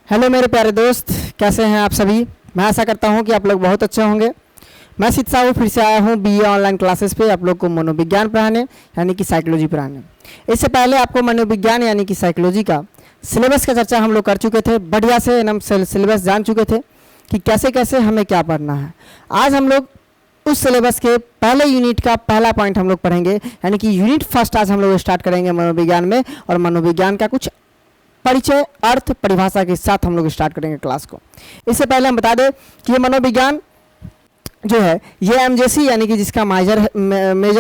Hello मेरे प्यारे दोस्त, कैसे हैं आप सभी। मैं आशा करता हूं कि आप लोग बहुत अच्छे होंगे। मैं सिद्ध साहू फिर से आया हूं बीए ऑनलाइन क्लासेस पे आप लोग को मनोविज्ञान पढ़ाने यानी कि साइकोलॉजी पढ़ाने। इससे पहले आपको मनोविज्ञान यानी कि साइकोलॉजी का सिलेबस का चर्चा हम लोग कर चुके थे, बढ़िया से हम सिलेबस जान चुके थे कि कैसे कैसे हमें क्या पढ़ना है। आज हम लोग उस सिलेबस के पहले यूनिट का पहला पॉइंट हम लोग पढ़ेंगे, यानी कि यूनिट फर्स्ट आज हम लोग स्टार्ट करेंगे मनोविज्ञान में, और मनोविज्ञान का कुछ परिचय, अर्थ, परिभाषा के साथ हम लोग स्टार्ट करेंगे क्लास को। इससे पहले हम बता दें कि ये मनोविज्ञान जो है ये एमजेसी यानी कि जिसका मेजर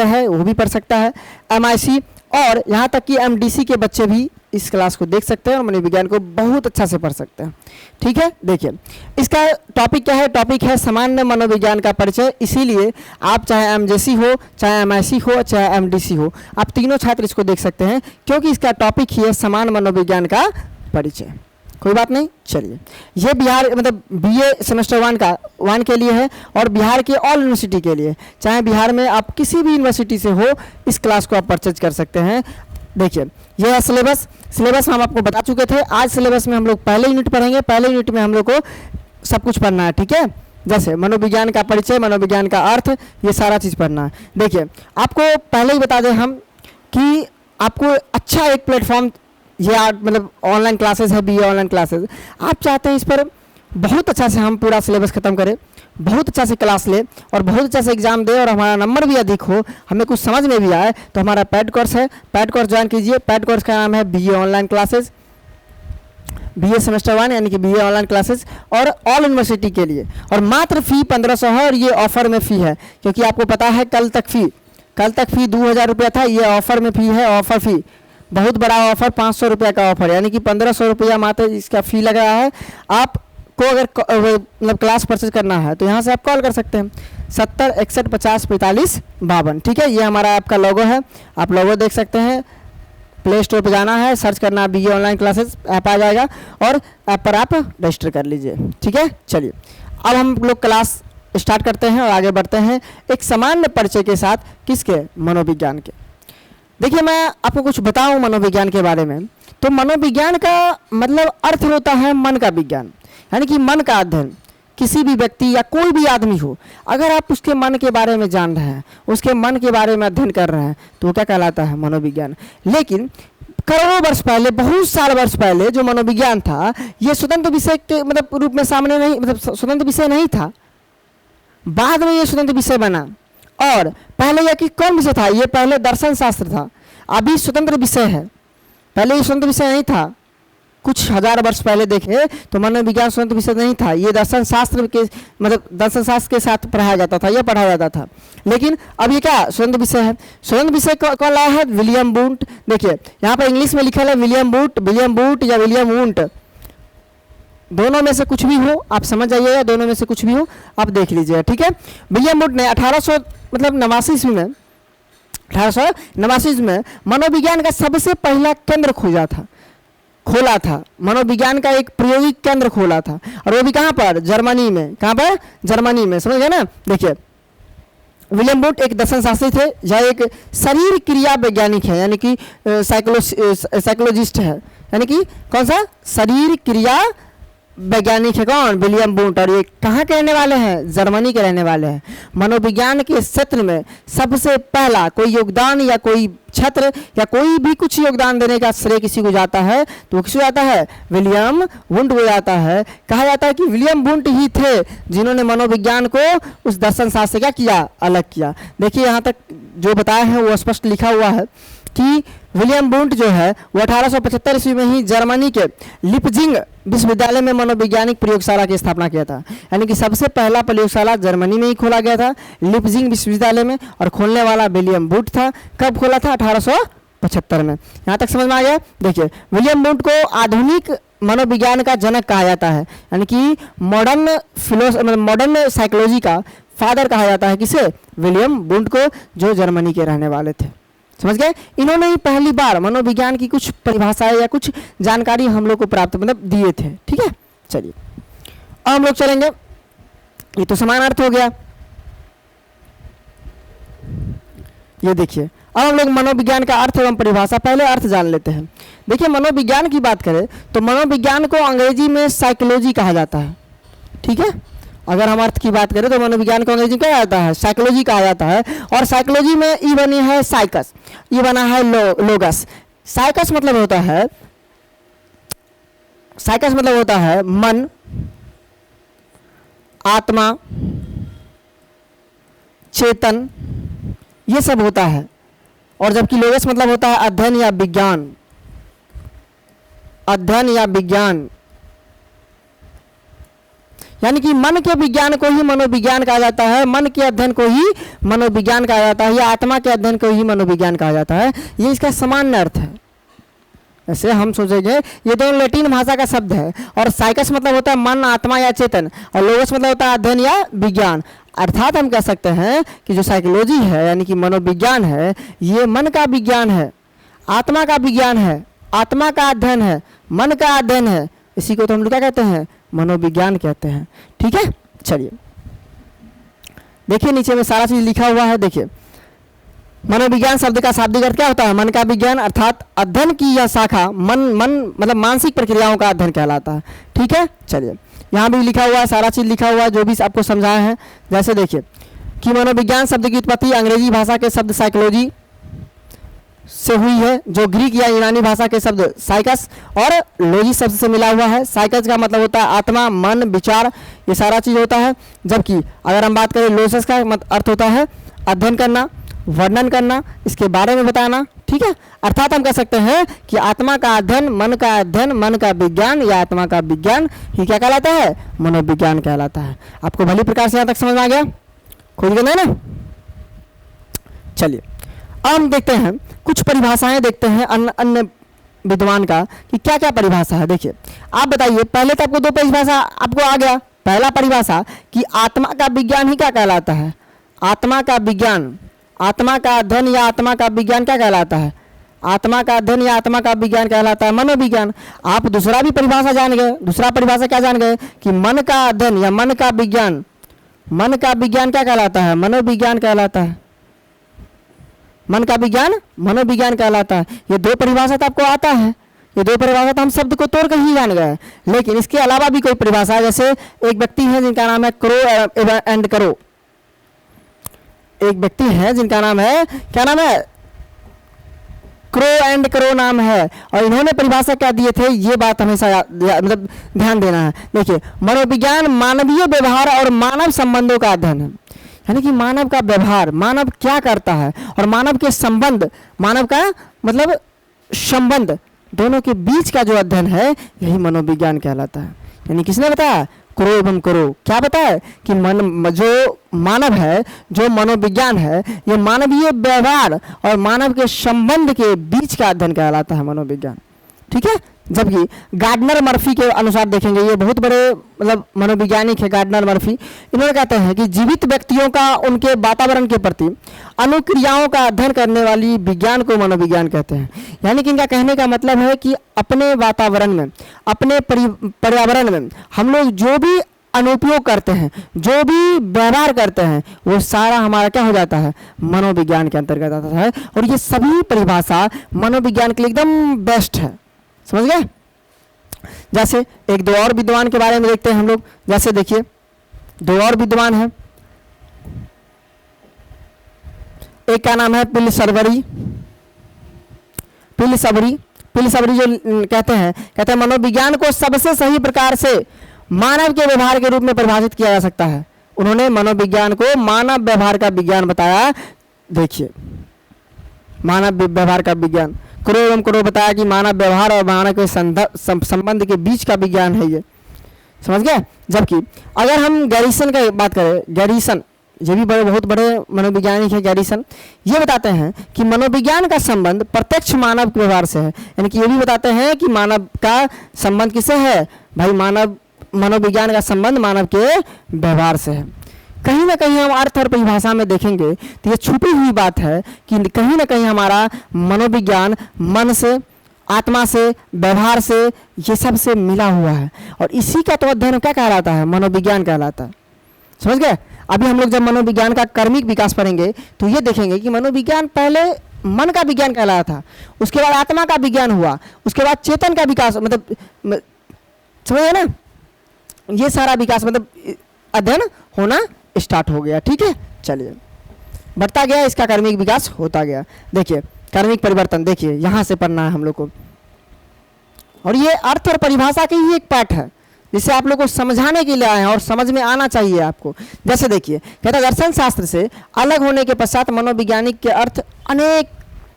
है वो भी पढ़ सकता है, एमआईसी और यहाँ तक कि एमडीसी के बच्चे भी इस क्लास को देख सकते हैं और मनोविज्ञान को बहुत अच्छा से पढ़ सकते हैं। ठीक है, देखिए इसका टॉपिक क्या है। टॉपिक है सामान्य मनोविज्ञान का परिचय। इसीलिए आप चाहे एमजेसी हो, चाहे एमआईसी हो, चाहे एमडीसी हो, आप तीनों छात्र इसको देख सकते हैं, क्योंकि इसका टॉपिक ही है सामान्य मनोविज्ञान का परिचय। कोई बात नहीं, चलिए। ये बिहार मतलब बीए सेमेस्टर 1 के लिए है और बिहार के ऑल यूनिवर्सिटी के लिए, चाहे बिहार में आप किसी भी यूनिवर्सिटी से हो, इस क्लास को आप परचेज कर सकते हैं। देखिए यह है सिलेबस हम आपको बता चुके थे। आज सिलेबस में हम लोग पहले यूनिट पढ़ेंगे। पहले यूनिट में हम लोग को सब कुछ पढ़ना है, ठीक है। जैसे मनोविज्ञान का परिचय, मनोविज्ञान का अर्थ, ये सारा चीज़ पढ़ना है। देखिए आपको पहले ही बता दें हम कि आपको अच्छा एक प्लेटफॉर्म, ये मतलब ऑनलाइन क्लासेस है, बीए ऑनलाइन क्लासेस। आप चाहते हैं इस पर बहुत अच्छा से हम पूरा सिलेबस ख़त्म करें, बहुत अच्छा से क्लास ले और बहुत अच्छा से एग्जाम दे और हमारा नंबर भी अधिक हो, हमें कुछ समझ में भी आए, तो हमारा पैड कोर्स है। पैड कोर्स ज्वाइन कीजिए। पैड कोर्स का नाम है BA online classes, BA semester 1 यानी कि बीए ऑनलाइन क्लासेस, और ऑल यूनिवर्सिटी के लिए। और मात्र फ़ी 1500 है, और ये ऑफ़र में फ़ी है, क्योंकि आपको पता है कल तक फ़ी 2000 रुपया था। ये ऑफ़र में फ़ी है, ऑफ़र फ़ी बहुत बड़ा ऑफ़र, 500 रुपया का ऑफ़र, यानी कि 1500 रुपया मात्र इसका फ़ी लग रहा है। आपको अगर मतलब क्लास परचेज करना है तो यहाँ से आप कॉल कर सकते हैं 70 61 50 45 52। ठीक है, ये हमारा ऐप का लोगो है, आप लोगो देख सकते हैं। प्ले स्टोर पर जाना है, सर्च करना है बीए ऑनलाइन क्लासेस, ऐप आ जाएगा और ऐप पर आप रजिस्टर कर लीजिए। ठीक है, चलिए अब हम लोग क्लास स्टार्ट करते हैं और आगे बढ़ते हैं एक सामान्य परिचय के साथ। किसके? मनोविज्ञान के। देखिए मैं आपको कुछ बताऊं मनोविज्ञान के बारे में, तो मनोविज्ञान का मतलब अर्थ होता है मन का विज्ञान, यानी कि मन का अध्ययन। किसी भी व्यक्ति या कोई भी आदमी हो, अगर आप उसके मन के बारे में जान रहे हैं, उसके मन के बारे में अध्ययन कर रहे हैं, तो वो क्या कहलाता है? मनोविज्ञान। लेकिन करोड़ों वर्ष पहले, बहुत साल वर्ष पहले जो मनोविज्ञान था, ये स्वतंत्र विषय के मतलब रूप में सामने नहीं, मतलब स्वतंत्र विषय नहीं था। बाद में ये स्वतंत्र विषय बना। और पहले यह कि कौन विषय था? ये पहले दर्शन शास्त्र था, अभी स्वतंत्र विषय है। पहले ये स्वतंत्र विषय नहीं था। कुछ हजार वर्ष पहले देखे तो मनोविज्ञान स्वतंत्र विषय नहीं था, ये दर्शन शास्त्र के मतलब दर्शन शास्त्र के साथ पढ़ाया जाता था, यह पढ़ाया जाता था। लेकिन अब ये क्या स्वतंत्र विषय है? स्वतंत्र विषय कौन लाया है? William Wundt. देखिए यहाँ पर इंग्लिश में लिखा है विलियम वुंट या विलियम वुंट, दोनों में से कुछ भी हो, आप समझ जाइएगा, दोनों में से कुछ भी हो आप देख लीजिए। ठीक है, विलियम वुंट ने 1889 ईस्वी में 1889 में मनोविज्ञान का सबसे पहला केंद्र खोला था। मनोविज्ञान का एक प्रायोगिक केंद्र खोला था, और वो भी कहाँ पर? जर्मनी में। कहाँ पर? जर्मनी में, समझ गए ना। देखिए विलियम वुंट एक दर्शन शास्त्री थे, यह एक शरीर क्रिया वैज्ञानिक है, यानी कि साइकोलॉजिस्ट है, यानी कि कौन सा? शरीर क्रिया वैज्ञानिक है। कौन? William Wundt. और ये कहाँ के रहने वाले हैं? जर्मनी के रहने वाले हैं। मनोविज्ञान के क्षेत्र में सबसे पहला कोई योगदान या कोई छात्र या कोई भी कुछ योगदान देने का श्रेय किसी को जाता है तो किसी को जाता है? विलियम वुंट को जाता है। कहा जाता है कि विलियम वुंट ही थे जिन्होंने मनोविज्ञान को उस दर्शन शास्त्र से क्या किया? अलग किया। देखिए यहाँ तक जो बताया है वो स्पष्ट लिखा हुआ है कि विलियम वुंट जो है वो 1875 ईस्वी में ही जर्मनी के लिपजिंग विश्वविद्यालय में मनोवैज्ञानिक प्रयोगशाला की स्थापना किया था, यानी कि सबसे पहला प्रयोगशाला जर्मनी में ही खोला गया था, लिपजिंग विश्वविद्यालय में, और खोलने वाला विलियम वुंट था। कब खोला था? 1875 में। यहाँ तक समझ में आ गया। देखिए विलियम वुंट को आधुनिक मनोविज्ञान का जनक कहा जाता है, यानी कि मॉडर्न साइकोलॉजी का फादर कहा जाता है। किसे? विलियम वुंट को, जो जर्मनी के रहने वाले थे। समझ गए? इन्होंने ही पहली बार मनोविज्ञान की कुछ परिभाषाएं या कुछ जानकारी हम लोग को प्राप्त मतलब दिए थे। ठीक है, चलिए अब हम लोग चलेंगे। ये तो समान अर्थ हो गया। ये देखिए अब हम लोग मनोविज्ञान का अर्थ एवं परिभाषा, पहले अर्थ जान लेते हैं। देखिए, मनोविज्ञान की बात करें तो मनोविज्ञान को अंग्रेजी में साइकोलॉजी कहा जाता है। ठीक है, अगर हम अर्थ की बात करें तो मनोविज्ञान को अंग्रेजी कहा जाता है, साइकोलॉजी कहा जाता है। और साइकोलॉजी में ई बनी है साइकस, ई बना है लोगस। साइकस मतलब होता है, साइकस मतलब होता है मन, आत्मा, चेतन, ये सब होता है। और जबकि लोगस मतलब होता है अध्ययन या विज्ञान, अध्ययन या विज्ञान, यानी कि मन के विज्ञान को ही मनोविज्ञान कहा जाता है, मन के अध्ययन को ही मनोविज्ञान कहा जाता है, या आत्मा के अध्ययन को ही मनोविज्ञान कहा जाता है। ये इसका सामान्य अर्थ है। ऐसे हम सोचेंगे ये दोनों लैटिन भाषा का शब्द है, और साइकस मतलब होता है मन, आत्मा या चेतन, और लोगस मतलब होता है अध्ययन या विज्ञान। अर्थात हम कह सकते हैं कि जो साइकोलॉजी है यानी कि मनोविज्ञान है, ये मन का विज्ञान है, आत्मा का विज्ञान है, आत्मा का अध्ययन है, मन का अध्ययन है। इसी को तो हम लोग क्या कहते हैं, मनोविज्ञान कहते हैं। ठीक है, चलिए देखिए नीचे में सारा चीज लिखा हुआ है। देखिए, मनोविज्ञान शब्द का शाब्दिक अर्थ क्या होता है, मन का विज्ञान, अर्थात अध्ययन की यह शाखा मन मतलब मानसिक प्रक्रियाओं का अध्ययन कहलाता है। ठीक है, चलिए यहाँ भी लिखा हुआ है, सारा चीज लिखा हुआ है जो भी आपको समझाया है। जैसे देखिए कि मनोविज्ञान शब्द की उत्पत्ति अंग्रेजी भाषा के शब्द साइकोलॉजी से हुई है, जो ग्रीक या यूनानी भाषा के शब्द साइकस और लॉजी शब्द से मिला हुआ है। साइकस का मतलब होता है आत्मा, मन, विचार, ये सारा चीज होता है। जबकि अगर हम बात करें लोगस का अर्थ होता है अध्ययन करना, वर्णन करना, इसके बारे में बताना। ठीक है, अर्थात हम कह सकते हैं कि आत्मा का अध्ययन, मन का अध्ययन, मन का विज्ञान या आत्मा का विज्ञान ही क्या कहलाता है, मनोविज्ञान कहलाता है। आपको भली प्रकार से यहाँ तक समझ में आ गया, खोज गए ना। चलिए अब हम देखते हैं कुछ परिभाषाएं, देखते हैं अन्य विद्वान का कि क्या क्या परिभाषा है। देखिए आप बताइए, पहले तो आपको दो परिभाषा आपको आ गया। पहला परिभाषा कि आत्मा का विज्ञान ही क्या कहलाता है, आत्मा का विज्ञान, आत्मा का अध्ययन या आत्मा का विज्ञान क्या कहलाता है, आत्मा का अध्ययन या आत्मा का विज्ञान कहलाता है मनोविज्ञान। आप दूसरा भी परिभाषा जान गए, दूसरा परिभाषा क्या जान गए कि मन का अध्ययन या मन का विज्ञान, मन का विज्ञान क्या कहलाता है, मनोविज्ञान कहलाता है। मन का विज्ञान मनोविज्ञान कहलाता है। ये दो परिभाषा तो आपको आता है, ये दो परिभाषा तो हम शब्द को तोड़ कर ही जान गए। लेकिन इसके अलावा भी कोई परिभाषा है, जैसे एक व्यक्ति है जिनका नाम है क्रो एंड करो, एक व्यक्ति है जिनका नाम है, क्या नाम है, क्रो एंड करो नाम है, और इन्होंने परिभाषा क्या दिए थे, ये बात हमेशा मतलब ध्यान देना है। देखिए मनोविज्ञान मानवीय व्यवहार और मानव संबंधों का अध्ययन है, यानी कि मानव का व्यवहार, मानव क्या करता है, और मानव के संबंध, मानव का मतलब संबंध, दोनों के बीच का जो अध्ययन है यही मनोविज्ञान कहलाता है। यानी किसने बताया, क्रो एवं करो, क्या बताया कि मन जो मानव है, जो मनोविज्ञान है, ये मानवीय व्यवहार और मानव के संबंध के बीच का अध्ययन कहलाता है मनोविज्ञान। ठीक है, जबकि गार्डनर मर्फी के अनुसार देखेंगे, ये बहुत बड़े मतलब मनोवैज्ञानिक है गार्डनर मर्फी, इन्होंने कहते हैं कि जीवित व्यक्तियों का उनके वातावरण के प्रति अनुक्रियाओं का अध्ययन करने वाली विज्ञान को मनोविज्ञान कहते हैं। यानी कि इनका कहने का मतलब है कि अपने वातावरण में, अपने पर्यावरण में हम लोग जो भी अनुपयोग करते हैं, जो भी व्यवहार करते हैं, वो सारा हमारा क्या हो जाता है, मनोविज्ञान के अंतर्गत आता है। और ये सभी परिभाषा मनोविज्ञान के लिए एकदम बेस्ट है, समझ गए। जैसे एक दो और विद्वान के बारे में देखते हैं हम लोग। जैसे देखिए दो और विद्वान हैं, एक का नाम है पिलसबरी जो कहते हैं मनोविज्ञान को सबसे सही प्रकार से मानव के व्यवहार के रूप में परिभाषित किया जा सकता है। उन्होंने मनोविज्ञान को मानव व्यवहार का विज्ञान बताया। देखिए मानव व्यवहार का विज्ञान, क्रो एवं करो बताया कि मानव व्यवहार और मानव के संबंध के बीच का विज्ञान है ये, समझ गए। जबकि अगर हम गैरिसन का बात करें, गैरिसन ये भी बहुत बड़े मनोवैज्ञानिक है। गैरिसन ये बताते हैं कि मनोविज्ञान का संबंध प्रत्यक्ष मानव के व्यवहार से है। यानी कि ये भी बताते हैं कि मानव का संबंध किससे है भाई, मनोविज्ञान का संबंध मानव के व्यवहार से है। कहीं ना कहीं हम अर्थ और परिभाषा में देखेंगे तो ये छुपी हुई बात है कि कहीं ना कहीं हमारा मनोविज्ञान मन से, आत्मा से, व्यवहार से, ये सब से मिला हुआ है। और इसी का तो अध्ययन क्या कहलाता है, मनोविज्ञान कहलाता है, समझ गए। अभी हम लोग जब मनोविज्ञान का कर्मिक विकास पढ़ेंगे तो ये देखेंगे कि मनोविज्ञान पहले मन का विज्ञान कहलाया था। उसके बाद आत्मा का विज्ञान हुआ, उसके बाद चेतन का विकास, मतलब समझे ना, ये सारा विकास मतलब अध्ययन होना स्टार्ट हो गया। ठीक है, चलिए बढ़ता गया, इसका कार्मिक विकास होता गया। देखिए कार्मिक परिवर्तन, देखिए यहाँ से पढ़ना है हम लोग को, और ये अर्थ और परिभाषा की ही एक पार्ट है जिसे आप लोग को समझाने के लिए आए हैं और समझ में आना चाहिए आपको। जैसे देखिए कहता है दर्शन शास्त्र से अलग होने के पश्चात मनोवैज्ञानिक के अर्थ अनेक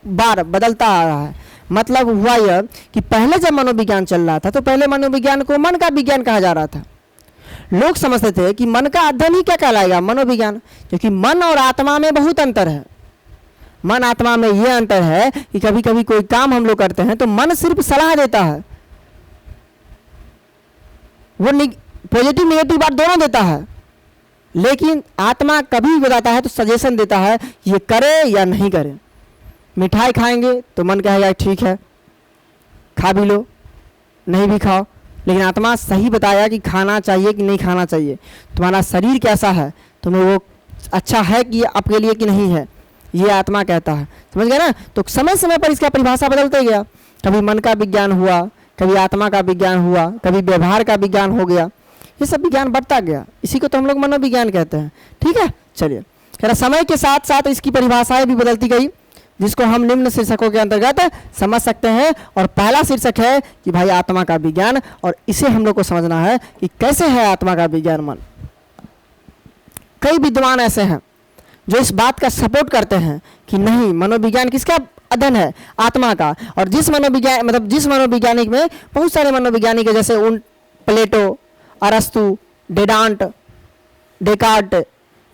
बार बदलता आ रहा है। मतलब हुआ यह कि पहले जब मनोविज्ञान चल रहा था तो पहले मनोविज्ञान को मन का विज्ञान कहा जा रहा था। लोग समझते थे कि मन का अध्ययन ही क्या कहलाएगा, मनोविज्ञान, क्योंकि मन और आत्मा में बहुत अंतर है। मन आत्मा में यह अंतर है कि कभी कभी कोई काम हम लोग करते हैं तो मन सिर्फ सलाह देता है, वो पॉजिटिव नेगेटिव बात दोनों देता है, लेकिन आत्मा कभी भी बताता है तो सजेशन देता है ये करे या नहीं करे। मिठाई खाएंगे तो मन कहेगा ठीक है खा भी लो, नहीं भी खाओ, लेकिन आत्मा सही बताया कि खाना चाहिए कि नहीं खाना चाहिए, तुम्हारा शरीर कैसा है, तुम्हें वो अच्छा है कि आपके लिए कि नहीं है, ये आत्मा कहता है। समझ गए ना। तो समय समय पर इसका परिभाषा बदलते गया, कभी मन का विज्ञान हुआ, कभी आत्मा का विज्ञान हुआ, कभी व्यवहार का विज्ञान हो गया, ये सब विज्ञान बढ़ता गया, इसी को तो हम लोग मनोविज्ञान कहते हैं। ठीक है, चलिए कह रहा समय के साथ साथ इसकी परिभाषाएं भी बदलती गई, जिसको हम निम्न शीर्षकों के अंतर्गत समझ सकते हैं। और पहला शीर्षक है कि भाई आत्मा का विज्ञान, और इसे हम लोग को समझना है कि कैसे है आत्मा का विज्ञान। मन कई विद्वान ऐसे हैं जो इस बात का सपोर्ट करते हैं कि नहीं, मनोविज्ञान किसका अध्ययन है, आत्मा का। और जिस मनोविज्ञान मतलब जिस मनोवैज्ञानिक में बहुत सारे मनोवैज्ञानिक है, जैसे उन प्लेटो, अरस्तु, डेकार्ट,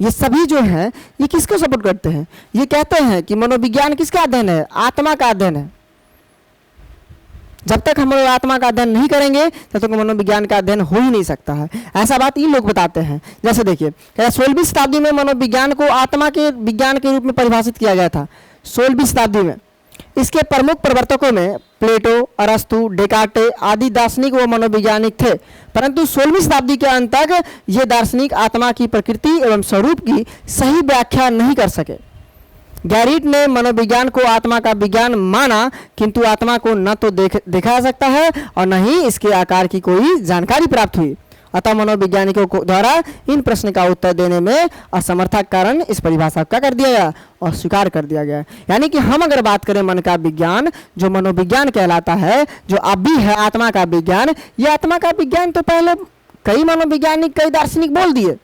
ये सभी जो हैं ये किसको सपोर्ट करते हैं, ये कहते हैं कि मनोविज्ञान किसका अध्ययन है, आत्मा का अध्ययन है। जब तक हम लोग आत्मा का अध्ययन नहीं करेंगे तब तक मनोविज्ञान का अध्ययन हो ही नहीं सकता है, ऐसा बात ये लोग बताते हैं। जैसे देखिए 16वीं शताब्दी में मनोविज्ञान को आत्मा के विज्ञान के रूप में परिभाषित किया गया था। 16वीं शताब्दी में इसके प्रमुख प्रवर्तकों में प्लेटो, अरस्तु, डेकार्ट आदि दार्शनिक व मनोवैज्ञानिक थे, परंतु 16वीं शताब्दी के अंत तक ये दार्शनिक आत्मा की प्रकृति एवं स्वरूप की सही व्याख्या नहीं कर सके। गैरिट ने मनोविज्ञान को आत्मा का विज्ञान माना, किंतु आत्मा को न तो देखा जा सकता है और न ही इसके आकार की कोई जानकारी प्राप्त हुई। अतः मनोवैज्ञानिकों को द्वारा इन प्रश्न का उत्तर देने में असमर्थक कारण इस परिभाषा का कर दिया गया और स्वीकार कर दिया गया। यानी कि हम अगर बात करें मन का विज्ञान, जो मनोविज्ञान कहलाता है, जो अब भी है आत्मा का विज्ञान, ये आत्मा का विज्ञान तो पहले कई मनोवैज्ञानिक, कई दार्शनिक बोल दिए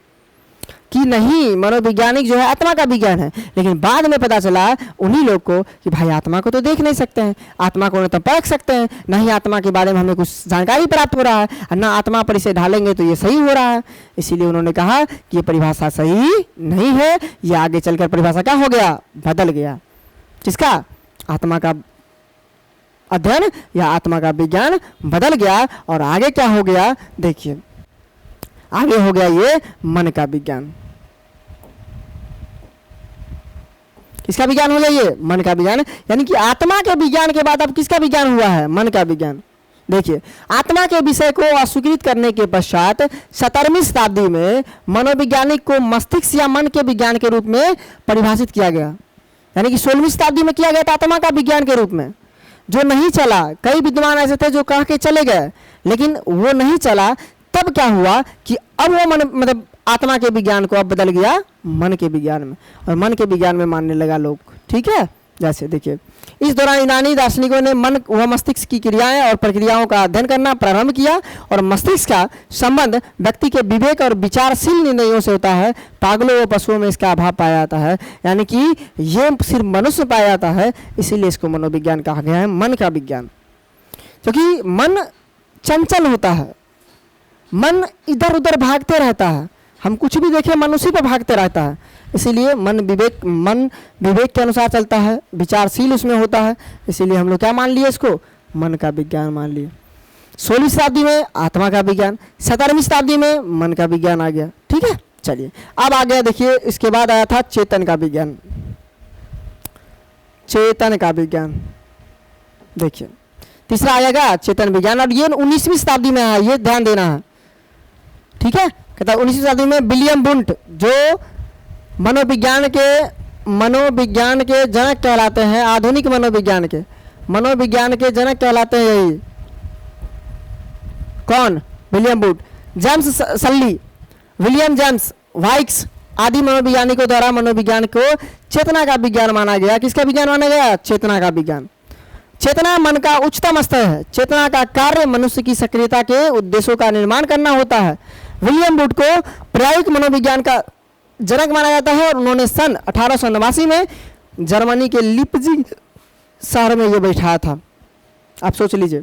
कि नहीं, मनोवैज्ञानिक जो है आत्मा का विज्ञान है, लेकिन बाद में पता चला उन्हीं लोग को कि भाई आत्मा को तो देख नहीं सकते हैं, आत्मा को न तो परख सकते हैं, न ही आत्मा के बारे में हमें कुछ जानकारी प्राप्त हो रहा है, और न आत्मा पर इसे ढालेंगे तो ये सही हो रहा है। इसीलिए उन्होंने कहा कि ये परिभाषा सही नहीं है, ये आगे चलकर परिभाषा क्या हो गया, बदल गया। किसका, आत्मा का अध्ययन या आत्मा का विज्ञान बदल गया। और आगे क्या हो गया, देखिए आगे हो गया ये मन का विज्ञान। किसका विज्ञान हो गया, ये मन का विज्ञान। यानी कि आत्मा के विज्ञान के बाद अब किसका विज्ञान हुआ है, मन का विज्ञान। देखिए आत्मा के विषय को अस्वीकृत करने के पश्चात 17वीं शताब्दी में मनोवैज्ञानिक को मस्तिष्क या मन के विज्ञान के रूप में परिभाषित किया गया। यानी कि 16वीं शताब्दी में किया गया था आत्मा का विज्ञान के रूप में, जो नहीं चला। कई विद्वान ऐसे थे जो कह के चले गए, लेकिन वो नहीं चला। तब क्या हुआ कि अब वो मन मतलब आत्मा के विज्ञान को अब बदल गया मन के विज्ञान में, और मन के विज्ञान में मानने लगा लोग। ठीक है, जैसे देखिए इस दौरान यूनानी दार्शनिकों ने मन व मस्तिष्क की क्रियाएं और प्रक्रियाओं का अध्ययन करना प्रारंभ किया, और मस्तिष्क का संबंध व्यक्ति के विवेक और विचारशील निर्णयों से होता है। पागलों व पशुओं में इसका अभाव पाया जाता है, यानी कि ये सिर्फ मनुष्य पाया जाता है, इसीलिए इसको मनोविज्ञान कहा गया है, मन का विज्ञान। क्योंकि मन चंचल होता है, मन इधर उधर भागते रहता है, हम कुछ भी देखें मन उसी पर भागते रहता है, इसीलिए मन विवेक के अनुसार चलता है, विचारशील उसमें होता है, इसीलिए हम लोग क्या मान लिए, इसको मन का विज्ञान मान लिए। 16वीं शताब्दी में आत्मा का विज्ञान, 17वीं शताब्दी में मन का विज्ञान आ गया। ठीक है, चलिए अब आ गया, देखिए इसके बाद आया था चेतन का विज्ञान। चेतन का विज्ञान देखिए तीसरा आएगा चेतन विज्ञान, और ये 19वीं शताब्दी में आया, ये ध्यान देना है। ठीक है, कहता है 19वीं शताब्दी में विलियम वुंट जो मनोविज्ञान के मनोविज्ञान के जनक कहलाते हैं, आधुनिक मनोविज्ञान के जनक कहलाते हैं यही। कौन? William Wundt, James Sully, William James वाइक्स आदि मनोवैज्ञानिकों द्वारा मनोविज्ञान को चेतना का विज्ञान माना गया। किसका विज्ञान माना गया? चेतना का विज्ञान। चेतना मन का उच्चतम स्तर है। चेतना का कार्य मनुष्य की सक्रियता के उद्देश्यों का निर्माण करना होता है। विलियम बूट को प्रायोगिक मनोविज्ञान का जनक माना जाता है और उन्होंने सन 1889 में जर्मनी के लिप्जिग शहर में ये बैठाया था। आप सोच लीजिए,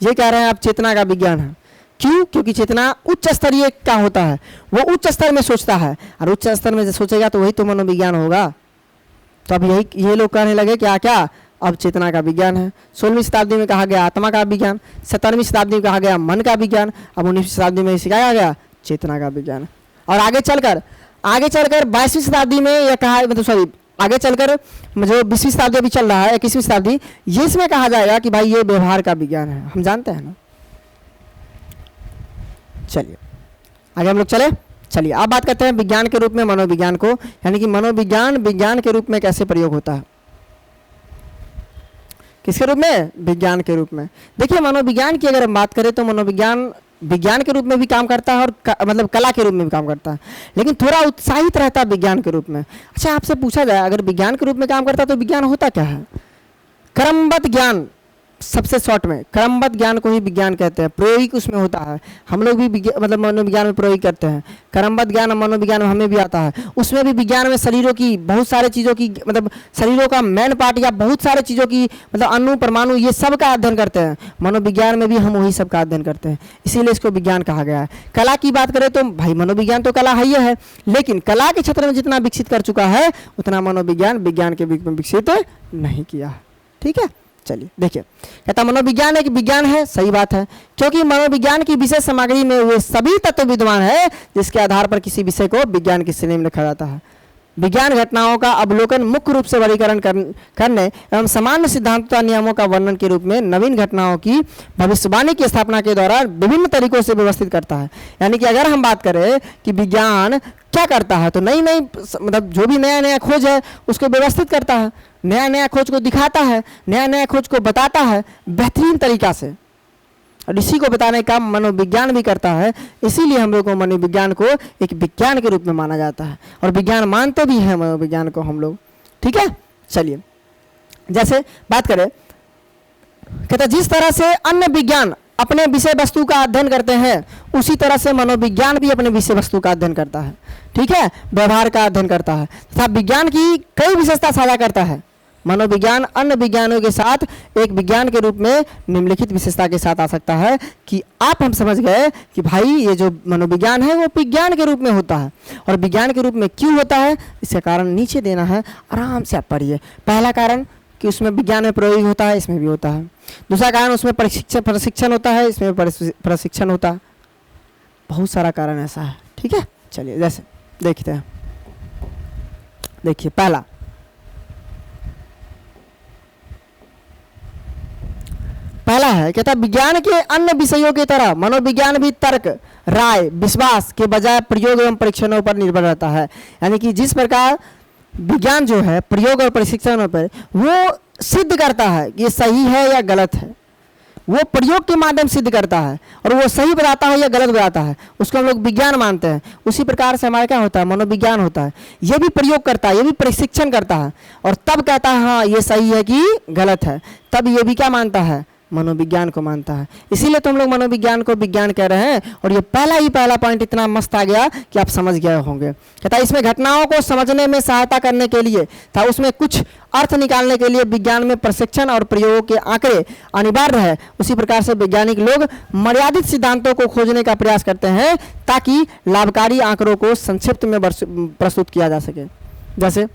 ये कह रहे हैं आप चेतना का विज्ञान है। क्यों? क्योंकि चेतना उच्च स्तरीय का होता है, वो उच्च स्तर में सोचता है, और उच्च स्तर में सोचेगा तो वही तो मनोविज्ञान होगा। तो अब यही ये लोग कहने लगे क्या क्या अब चेतना का विज्ञान है। 16वीं शताब्दी में कहा गया आत्मा का विज्ञान, 17वीं शताब्दी में कहा गया मन का विज्ञान, अब 19वीं शताब्दी में सिखाया गया चेतना का विज्ञान। और आगे चलकर 22वीं शताब्दी में यह कहा, मतलब सॉरी आगे चलकर जो 20वीं शताब्दी अभी चल रहा है, 21वीं शताब्दी, ये इसमें कहा जाएगा कि भाई ये व्यवहार का विज्ञान है। हम जानते हैं ना। चलिए आगे हम लोग चलिए अब बात करते हैं विज्ञान के रूप में मनोविज्ञान को, यानी कि मनोविज्ञान विज्ञान के रूप में कैसे प्रयोग होता है। किसके रूप में? विज्ञान के रूप में। देखिए मनोविज्ञान की अगर हम बात करें तो मनोविज्ञान विज्ञान के रूप में भी काम करता है और मतलब कला के रूप में भी काम करता है, लेकिन थोड़ा उत्साहित रहता है विज्ञान के रूप में। अच्छा आपसे पूछा जाए अगर विज्ञान के रूप में काम करता है तो विज्ञान होता क्या है? क्रमबद्ध ज्ञान, सबसे शॉर्ट में क्रमबद्ध ज्ञान को ही विज्ञान कहते हैं। प्रयोगिक उसमें होता है, हम लोग भी मतलब मनोविज्ञान में प्रयोग करते हैं। क्रमबद्ध ज्ञान मनोविज्ञान में हमें भी आता है। उसमें भी विज्ञान में शरीरों की बहुत सारे चीज़ों की, मतलब शरीरों का मैन पार्ट या बहुत सारे चीज़ों की, मतलब अणु परमाणु ये सब का अध्ययन करते हैं। मनोविज्ञान में भी हम वही सब का अध्ययन करते हैं, इसीलिए इसको विज्ञान कहा गया है। कला की बात करें तो भाई मनोविज्ञान तो कला है, लेकिन कला के क्षेत्र में जितना विकसित कर चुका है उतना मनोविज्ञान विज्ञान के रूप में विकसित नहीं किया है। ठीक है, चलिए देखिए, कहता मनोविज्ञान एक विज्ञान है। सही बात है, क्योंकि मनोविज्ञान की विशेष सामग्री में वे सभी तत्व विद्यमान है जिसके आधार पर किसी विषय को विज्ञान की श्रेणी में रखा जाता है। विज्ञान घटनाओं का अवलोकन मुख्य रूप से वर्गीकरण करने एवं सामान्य सिद्धांतों नियमों का वर्णन के रूप में नवीन घटनाओं की भविष्यवाणी की स्थापना के द्वारा विभिन्न तरीकों से व्यवस्थित करता है। यानी कि अगर हम बात करें कि विज्ञान क्या करता है तो नई नई, मतलब जो भी नया नया खोज है उसको व्यवस्थित करता है, नया नया खोज को दिखाता है, नया नया खोज को बताता है बेहतरीन तरीका से, और इसी को बताने का मनोविज्ञान भी करता है। इसीलिए हम लोग को मनोविज्ञान को एक विज्ञान के रूप में माना जाता है और विज्ञान मानते भी हैं मनोविज्ञान को हम लोग। ठीक है, चलिए जैसे बात करें, कहते जिस तरह से अन्य विज्ञान अपने विषय वस्तु का अध्ययन करते हैं उसी तरह से मनोविज्ञान भी अपने विषय वस्तु का अध्ययन करता है। ठीक है, व्यवहार का अध्ययन करता है तथा विज्ञान की कई विशेषता साझा करता है। मनोविज्ञान अन्य विज्ञानों के साथ एक विज्ञान के रूप में निम्नलिखित विशेषता के साथ आ सकता है कि आप हम समझ गए कि भाई ये जो मनोविज्ञान है वो विज्ञान के रूप में होता है। और विज्ञान के रूप में क्यों होता है इसका कारण नीचे देना है, आराम से आप पढ़िए। पहला कारण कि उसमें विज्ञान में प्रयोग होता है, इसमें भी होता है। दूसरा कारण उसमें प्रशिक्षण होता है, इसमें प्रशिक्षण होता है। बहुत सारा कारण ऐसा है। ठीक है, चलिए जैसे देखते हैं। देखिए पहला है, कहता विज्ञान के अन्य विषयों की तरह मनोविज्ञान भी तर्क, राय, विश्वास के बजाय प्रयोग एवं परीक्षणों पर निर्भर रहता है। यानी कि जिस प्रकार विज्ञान जो है प्रयोग और परीक्षणों पर वो सिद्ध करता है कि ये सही है या गलत है, वो प्रयोग के माध्यम सिद्ध करता है और वो सही बताता है या गलत बताता है, उसको हम लोग विज्ञान मानते हैं। उसी प्रकार से हमारा क्या होता है, मनोविज्ञान होता है। ये भी प्रयोग करता है, ये भी परीक्षण करता है और तब कहता है हाँ ये सही है कि गलत है, तब ये भी क्या मानता है, मनोविज्ञान को मानता है। इसीलिए तो हम लोग मनोविज्ञान को विज्ञान कह रहे हैं। और ये पहला पॉइंट इतना मस्त आ गया कि आप समझ गए होंगे। कहता है इसमें घटनाओं को समझने में सहायता करने के लिए था, उसमें कुछ अर्थ निकालने के लिए विज्ञान में प्रशिक्षण और प्रयोगों के आंकड़े अनिवार्य है। उसी प्रकार से वैज्ञानिक लोग मर्यादित सिद्धांतों को खोजने का प्रयास करते हैं ताकि लाभकारी आंकड़ों को संक्षिप्त में प्रस्तुत किया जा सके। जैसे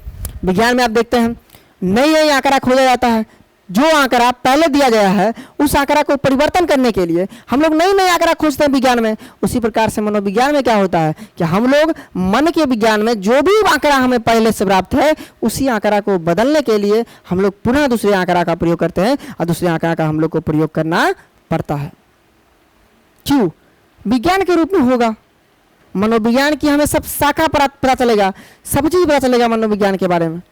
विज्ञान में आप देखते हैं नई आंकड़ा खोजा जाता है, जो आंकड़ा पहले दिया गया है उस आंकड़ा को परिवर्तन करने के लिए हम लोग नई आंकड़ा खोजते हैं विज्ञान में। उसी प्रकार से मनोविज्ञान में क्या होता है कि हम लोग मन के विज्ञान में जो भी आंकड़ा हमें पहले से प्राप्त है उसी आंकड़ा को बदलने के लिए हम लोग पुनः दूसरे आंकड़ा का प्रयोग करते हैं और दूसरे आंकड़ा का हम लोग को प्रयोग करना पड़ता है। क्यों? विज्ञान के रूप में होगा। मनोविज्ञान की हमें सब शाखा पता चलेगा, सब चीज पता चलेगा मनोविज्ञान के बारे में।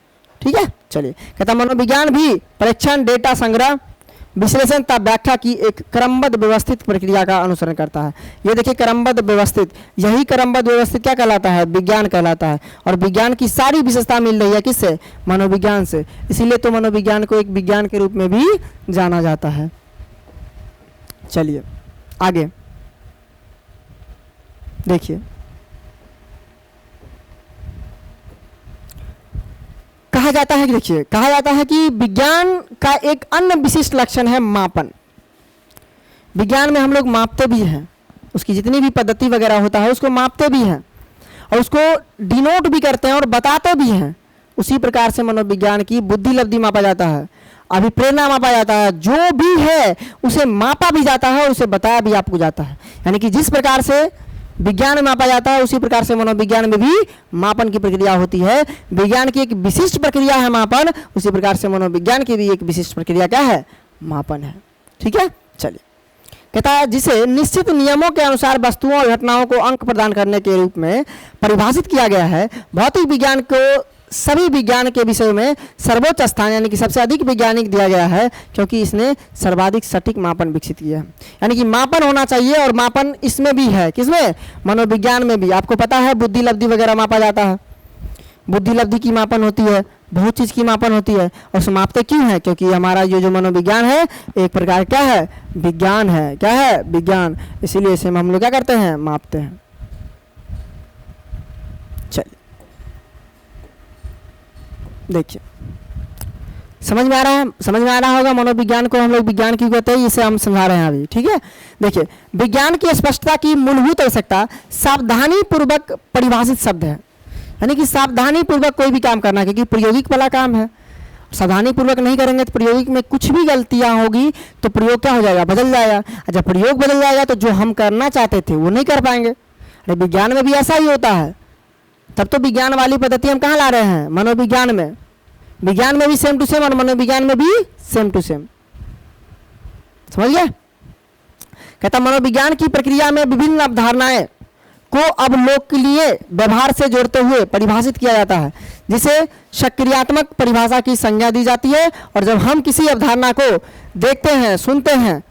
ठीक है। चलिए, कहता मनोविज्ञान भी परीक्षण, डेटा संग्रह, विश्लेषण तथा व्याख्या की एक क्रमबद्ध व्यवस्थित प्रक्रिया का अनुसरण करता है। ये देखिए क्रमबद्ध व्यवस्थित, यही क्रमबद्ध व्यवस्थित क्या कहलाता है? विज्ञान कहलाता है। और विज्ञान की सारी विशेषता मिल रही है किससे? मनोविज्ञान से। इसीलिए तो मनोविज्ञान को एक विज्ञान के रूप में भी जाना जाता है। चलिए आगे देखिए, कहा जाता है कि देखिए, कहा जाता है कि विज्ञान का एक अन्य विशिष्ट लक्षण है मापन। विज्ञान में हम लोग मापते भी हैं, उसकी जितनी भी पद्धति वगैरह होता है उसको मापते भी हैं और उसको डिनोट भी करते हैं और बताते भी हैं। उसी प्रकार से मनोविज्ञान की बुद्धि लब्धि मापा जाता है, अभिप्रेरणा मापा जाता है, जो भी है उसे मापा भी जाता है और उसे बताया भी आपको जाता है। यानी कि जिस प्रकार से विज्ञान में मापा जाता है उसी प्रकार से मनोविज्ञान में भी मापन की प्रक्रिया होती है। विज्ञान की एक विशिष्ट प्रक्रिया है मापन, उसी प्रकार से मनोविज्ञान की भी एक विशिष्ट प्रक्रिया क्या है? मापन है। ठीक है। चलिए, कहता है जिसे निश्चित नियमों के अनुसार वस्तुओं और घटनाओं को अंक प्रदान करने के रूप में परिभाषित किया गया है। भौतिक विज्ञान को सभी विज्ञान के विषयों में सर्वोच्च स्थान यानी कि सबसे अधिक वैज्ञानिक दिया गया है, क्योंकि इसने सर्वाधिक सटीक मापन विकसित किया है। यानी कि मापन होना चाहिए और मापन इसमें भी है। किसमें? मनोविज्ञान में भी। आपको पता है बुद्धि लब्धि वगैरह मापा जाता है, बुद्धि लब्धि की मापन होती है, बहुत चीज़ की मापन होती है। और उसे मापते क्यों है? क्योंकि हमारा जो मनोविज्ञान है एक प्रकार क्या है? विज्ञान है। क्या है? विज्ञान। इसीलिए इसे हम लोग क्या करते हैं? मापते हैं। चलिए देखिए, समझ में आ रहा है? समझ में आ रहा होगा मनोविज्ञान को हम लोग विज्ञान क्यों कहते हैं, इसे हम समझा रहे हैं अभी। ठीक है। देखिए, विज्ञान की स्पष्टता की मूलभूत आवश्यकता सावधानी पूर्वक परिभाषित शब्द है। यानी कि सावधानी पूर्वक कोई भी काम करना, क्योंकि प्रायोगिक वाला काम है। सावधानी पूर्वक नहीं करेंगे तो प्रायोगिक में कुछ भी गलतियां होगी तो प्रयोग क्या हो जाएगा? बदल जाएगा। जब प्रयोग बदल जाएगा तो जो हम करना चाहते थे वो नहीं कर पाएंगे। अरे विज्ञान में भी ऐसा ही होता है। तब तो विज्ञान वाली पद्धति हम कहाँ ला रहे हैं? मनोविज्ञान में। विज्ञान में भी सेम टू सेम और मनोविज्ञान में भी सेम टू सेम। समझ गए? कहता मनोविज्ञान की प्रक्रिया में विभिन्न अवधारणाएं को अवलोकनीय व्यवहार से जोड़ते हुए परिभाषित किया जाता है, जिसे सक्रियात्मक परिभाषा की संज्ञा दी जाती है। और जब हम किसी अवधारणा को देखते हैं, सुनते हैं,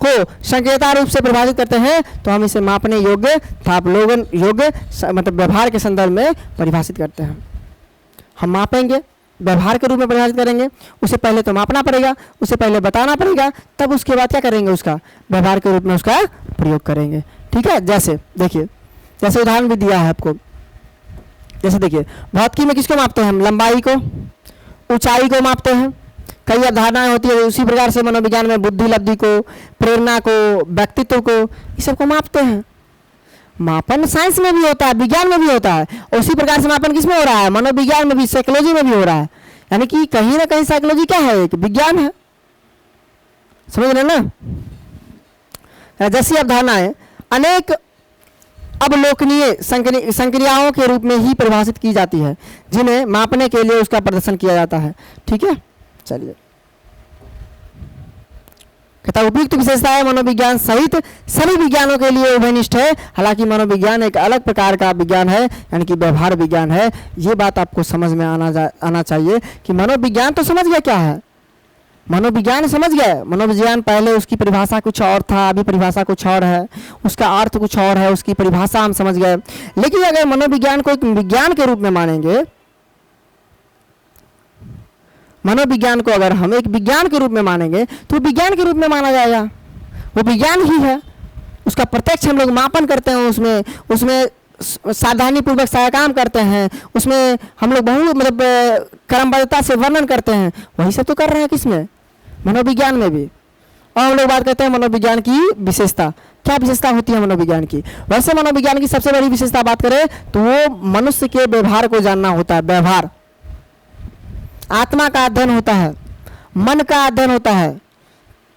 को संकेता रूप से परिभाषित करते हैं तो हम इसे मापने योग्य था अवलोकन योग्य मतलब व्यवहार के संदर्भ में परिभाषित करते हैं। हम मापेंगे, व्यवहार के रूप में परिभाषित करेंगे। उसे पहले तो मापना पड़ेगा, उसे पहले बताना पड़ेगा, तब उसके बाद क्या करेंगे? उसका व्यवहार के रूप में उसका प्रयोग करेंगे। ठीक है। जैसे देखिए, जैसे उदाहरण भी दिया है आपको। जैसे देखिए, भौतिकी में किसको मापते हैं हम? लंबाई को, ऊंचाई को मापते हैं। कई अवधारणाएं होती है। उसी प्रकार से मनोविज्ञान में बुद्धि लब्धि को, प्रेरणा को, व्यक्तित्व को, इस सबको मापते हैं। मापन साइंस में भी होता है, विज्ञान में भी होता है। उसी प्रकार से मापन किसमें हो रहा है? मनोविज्ञान में भी, साइकोलॉजी में भी हो रहा है। यानी कि कहीं ना कहीं साइकोलॉजी क्या है? एक विज्ञान है। समझ रहे ना? जैसी अवधारणाएं अनेक अवलोकनीय संक्रियाओं के रूप में ही परिभाषित की जाती है, जिन्हें मापने के लिए उसका प्रदर्शन किया जाता है। ठीक है। चलिए, कहता उपयुक्त विशेषताएं मनोविज्ञान सहित सभी विज्ञानों के लिए उभयनिष्ठ है। हालांकि मनोविज्ञान एक अलग प्रकार का विज्ञान है, यानी कि व्यवहार विज्ञान है। ये बात आपको समझ में आना चाहिए कि मनोविज्ञान तो समझ गया क्या है? मनोविज्ञान समझ गए। मनोविज्ञान पहले उसकी परिभाषा कुछ और था, अभी परिभाषा कुछ और है, उसका अर्थ कुछ और है, उसकी परिभाषा हम समझ गए। लेकिन अगर मनोविज्ञान को एक विज्ञान के रूप में मानेंगे, मनोविज्ञान को अगर हम एक विज्ञान के रूप में मानेंगे तो विज्ञान के रूप में माना जाएगा। वो विज्ञान ही है। उसका प्रत्यक्ष हम लोग मापन करते हैं, उसमें सावधानी पूर्वक सारा काम करते हैं, उसमें हम लोग बहुत मतलब क्रमबद्धता से वर्णन करते हैं। वही सब तो कर रहे हैं किसमें? मनोविज्ञान में भी। और हम लोग बात करते हैं मनोविज्ञान की विशेषता। क्या विशेषता होती है मनोविज्ञान की? वैसे मनोविज्ञान की सबसे बड़ी विशेषता बात करें तो वो मनुष्य के व्यवहार को जानना होता है। व्यवहार, आत्मा का अध्ययन होता है, मन का अध्ययन होता है,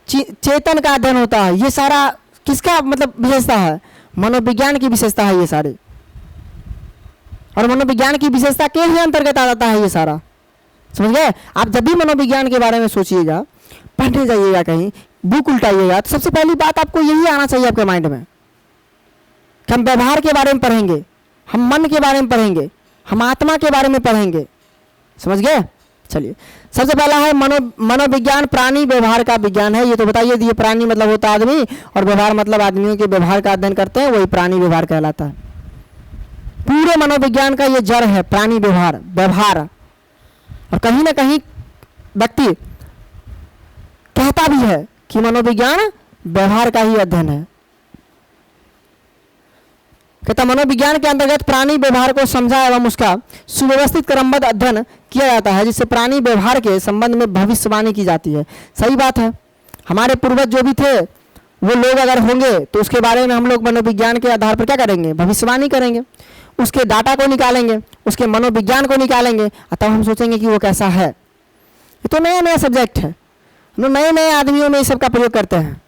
चेतन का अध्ययन होता है। ये सारा किसका मतलब विशेषता है? मनोविज्ञान की विशेषता है ये सारी। और मनोविज्ञान की विशेषता के ही अंतर्गत आ जाता है ये सारा। समझ गए? आप जब भी मनोविज्ञान के बारे में सोचिएगा, पढ़ने जाइएगा, कहीं बुक उल्टाइएगा, तो सबसे पहली बात आपको यही आना चाहिए आपके माइंड में कि हम व्यवहार के बारे में पढ़ेंगे, हम मन के बारे में पढ़ेंगे, हम आत्मा के बारे में पढ़ेंगे। समझ गए? चलिए, सबसे पहला है मनोविज्ञान प्राणी व्यवहार का विज्ञान है। ये तो बताइए, ये प्राणी मतलब होता है आदमी, और व्यवहार मतलब आदमियों के व्यवहार का अध्ययन करते हैं, वही प्राणी व्यवहार कहलाता है। पूरे मनोविज्ञान का ये जड़ है, प्राणी व्यवहार। और कहीं ना कहीं व्यक्ति कहता भी है कि मनोविज्ञान व्यवहार का ही अध्ययन है। कहता मनोविज्ञान के अंतर्गत प्राणी व्यवहार को समझा एवं उसका सुव्यवस्थित क्रमबद्ध अध्ययन किया जाता है, जिससे प्राणी व्यवहार के संबंध में भविष्यवाणी की जाती है। सही बात है, हमारे पूर्वज जो भी थे वो लोग अगर होंगे तो उसके बारे में हम लोग मनोविज्ञान के आधार पर क्या करेंगे, भविष्यवाणी करेंगे, उसके डाटा को निकालेंगे, उसके मनोविज्ञान को निकालेंगे, तब हम सोचेंगे कि वो कैसा है। ये तो नया नया सब्जेक्ट है, हम नए नए आदमियों में इस सब का प्रयोग करते हैं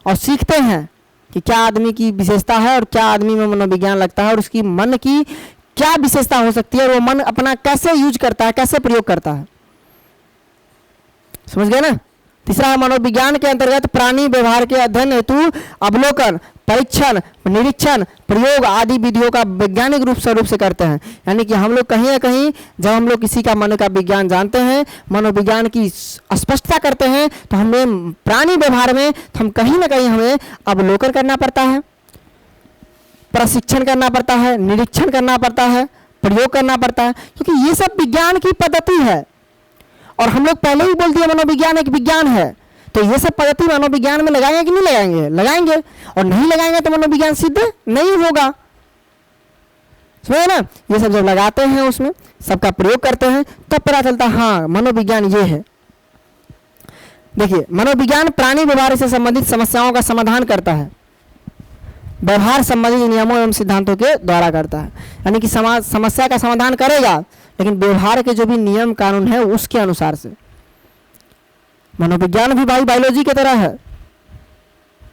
और सीखते हैं कि क्या आदमी की विशेषता है और क्या आदमी में मनोविज्ञान लगता है और उसकी मन की क्या विशेषता हो सकती है और वो मन अपना कैसे यूज करता है, कैसे प्रयोग करता है। समझ गए ना। तीसरा है मनोविज्ञान के अंतर्गत प्राणी व्यवहार के अध्ययन हेतु अवलोकन, परीक्षण, निरीक्षण, प्रयोग आदि विधियों का वैज्ञानिक स्वरूप से करते हैं। यानी कि हम लोग कहीं ना कहीं जब हम लोग किसी का मन का विज्ञान जानते हैं, मनोविज्ञान की स्पष्टता करते हैं, तो हमें प्राणी व्यवहार में हम कहीं ना कहीं हमें अवलोकन करना पड़ता है, प्रशिक्षण करना पड़ता है, निरीक्षण करना पड़ता है, प्रयोग करना पड़ता है, क्योंकि ये सब विज्ञान की पद्धति है। और हम लोग पहले ही बोल दिए मनोविज्ञान एक विज्ञान है, तो ये सब पद्धति मनोविज्ञान में लगाएंगे कि नहीं लगाएंगे, लगाएंगे। और नहीं लगाएंगे तो मनोविज्ञान सिद्ध नहीं होगा। समझे ना। ये सब जब लगाते हैं, उसमें सबका प्रयोग करते हैं, तब पता चलता है हाँ मनोविज्ञान ये है। देखिए, मनोविज्ञान प्राणी व्यवहार से संबंधित समस्याओं का समाधान करता है, व्यवहार संबंधित नियमों एवं सिद्धांतों के द्वारा करता है। यानी कि समस्या का समाधान करेगा, लेकिन व्यवहार के जो भी नियम कानून है उसके अनुसार से। मनोविज्ञान भी बायोलॉजी की तरह है,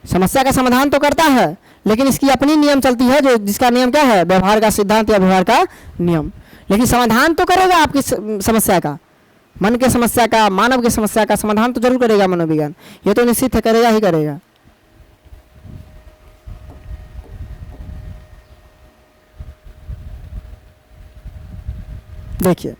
समस्या का समाधान तो करता है, लेकिन इसकी अपनी नियम चलती है, जो जिसका नियम क्या है, व्यवहार का सिद्धांत या व्यवहार का नियम। लेकिन समाधान तो करेगा आपकी समस्या का, मन के समस्या का, मानव की समस्या का समाधान तो जरूर करेगा मनोविज्ञान, ये तो निश्चित है, करेगा ही करेगा। देखिए,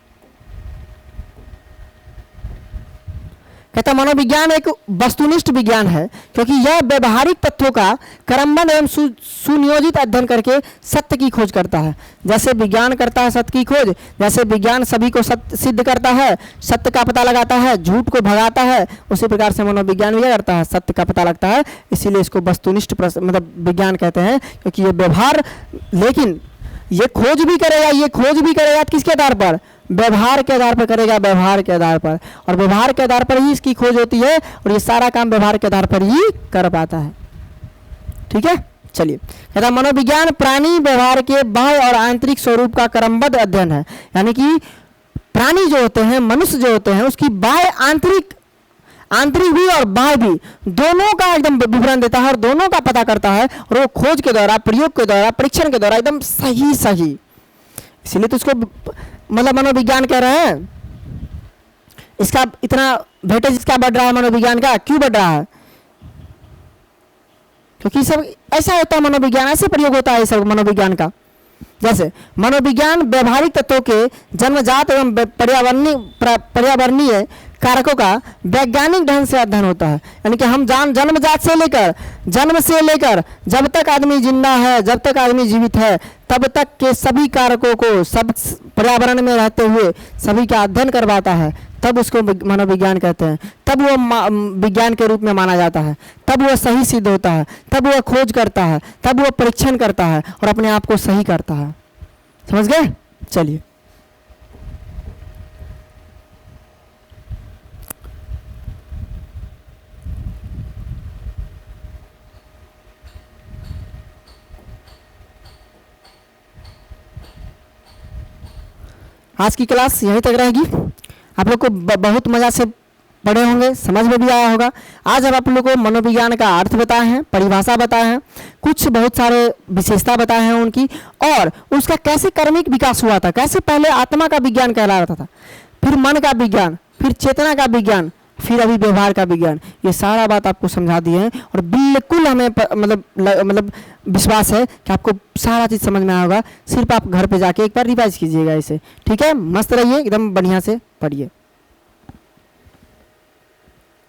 कहता मनोविज्ञान एक वस्तुनिष्ठ विज्ञान है, क्योंकि यह व्यवहारिक तथ्यों का क्रमबद्ध एवं सुनियोजित अध्ययन करके सत्य की खोज करता है। जैसे विज्ञान करता है सत्य की खोज, जैसे विज्ञान सभी को सत्य सिद्ध करता है, सत्य का पता लगाता है, झूठ को भगाता है, उसी प्रकार से मनोविज्ञान भी करता है, सत्य का पता लगता है। इसीलिए इसको वस्तुनिष्ठ मतलब विज्ञान कहते हैं, क्योंकि ये व्यवहार, लेकिन ये खोज भी करेगा किसके आधार पर, व्यवहार के आधार पर करेगा, व्यवहार के आधार पर, और व्यवहार के आधार पर ही इसकी खोज होती है, और ये सारा काम व्यवहार के आधार पर ही कर पाता है। ठीक है, चलिए। कहता मनोविज्ञान प्राणी व्यवहार के बाह्य और आंतरिक स्वरूप का क्रमबद्ध अध्ययन है। यानी कि प्राणी जो होते हैं, मनुष्य जो होते हैं, उसकी बाह्य आंतरिक भी और बाह्य भी दोनों का एकदम विवरण देता है और दोनों का पता करता है, और वो खोज के द्वारा, प्रयोग के द्वारा, परीक्षण के द्वारा एकदम सही। इसीलिए तो इसको मतलब मनोविज्ञान कह रहे हैं। इसका इतना वेटेज इसका बढ़ रहा है मनोविज्ञान का, क्यों बढ़ रहा है, क्योंकि सब ऐसा होता है, मनोविज्ञान ऐसे प्रयोग होता है सब मनोविज्ञान का। जैसे मनोविज्ञान व्यवहारिक तत्वों के जन्मजात एवं पर्यावरणीय कारकों का वैज्ञानिक ढंग से अध्ययन होता है। यानी कि हम जन्मजात से लेकर जब तक आदमी जिंदा है, जब तक आदमी जीवित है, तब तक के सभी कारकों को, सब पर्यावरण में रहते हुए सभी का अध्ययन करवाता है, तब उसको मनोविज्ञान कहते हैं। तब वो विज्ञान के रूप में माना जाता है, तब वो सही सिद्ध होता है, तब वो खोज करता है, तब वो परीक्षण करता है और अपने आप को सही करता है। समझ गए। चलिए, आज की क्लास यहीं तक रहेगी। आप लोग को बहुत मज़ा से पढ़े होंगे, समझ में भी आया होगा। आज हम आप लोग को मनोविज्ञान का अर्थ बताए हैं, परिभाषा बताए हैं, कुछ बहुत सारे विशेषता बताए हैं उनकी, और उसका कैसे कर्मिक विकास हुआ था, कैसे पहले आत्मा का विज्ञान कहला रहा था, फिर मन का विज्ञान, फिर चेतना का विज्ञान, फिर अभी व्यवहार का विज्ञान। ये सारा बात आपको समझा दिए हैं, और बिल्कुल हमें मतलब विश्वास है कि आपको सारा चीज़ समझ में आया होगा। सिर्फ आप घर पे जाके एक बार रिवाइज कीजिएगा इसे। ठीक है, मस्त रहिए, एकदम बढ़िया से पढ़िए।